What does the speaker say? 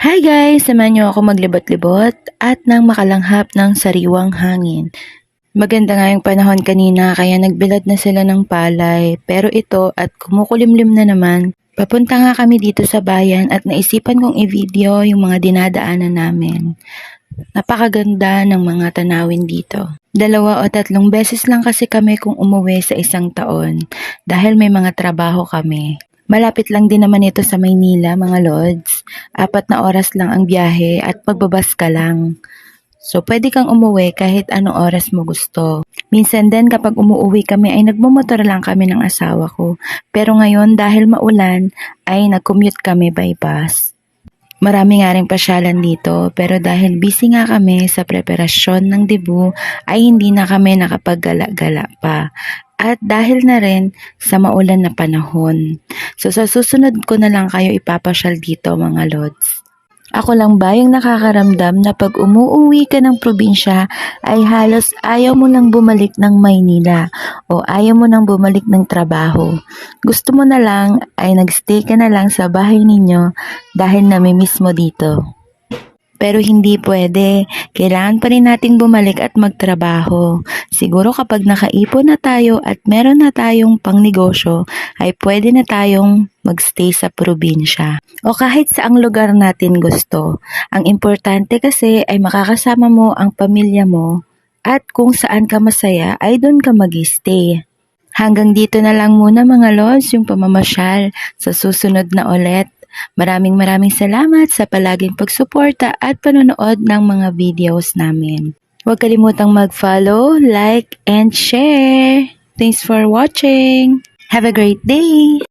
Hi guys! Samahan niyo ako maglibot-libot at nang makalanghap ng sariwang hangin. Maganda nga yung panahon kanina kaya nagbilad na sila ng palay, pero ito at kumukulimlim na naman. Papunta nga kami dito sa bayan at naisipan kong i-video yung mga dinadaanan namin. Napakaganda ng mga tanawin dito. 2 o 3 beses lang kasi kami kung umuwi sa isang taon dahil may mga trabaho kami. Malapit lang din naman ito sa Maynila, mga lods. 4 na oras lang ang biyahe at magbabas ka lang. So, pwede kang umuwi kahit anong oras mo gusto. Minsan din kapag umuwi kami ay nagmumotor lang kami ng asawa ko. Pero ngayon dahil maulan ay nag-commute kami by bus. Marami nga ring pasyalan dito pero dahil busy nga kami sa preparasyon ng debut ay hindi na kami nakapaggala-gala pa. At dahil na rin sa maulan na panahon. So sa susunod ko na lang kayo ipapasyal dito mga lods. Ako lang ba yung nakakaramdam na pag umuwi ka ng probinsya ay halos ayaw mo nang bumalik ng Maynila o ayaw mo nang bumalik ng trabaho. Gusto mo na lang ay nagstay ka na lang sa bahay ninyo dahil namimiss mo dito. Pero hindi pwede. Kailangan pa rin nating bumalik at magtrabaho. Siguro kapag nakaipon na tayo at meron na tayong pangnegosyo, ay pwede na tayong magstay sa probinsya. O kahit saang lugar natin gusto. Ang importante kasi ay makakasama mo ang pamilya mo at kung saan ka masaya ay doon ka mag-stay. Hanggang dito na lang muna mga lods yung pamamasyal. Sa susunod na ulit. Maraming salamat sa palaging pagsuporta at panonood ng mga videos namin. Huwag kalimutang mag-follow, like, and share. Thanks for watching. Have a great day!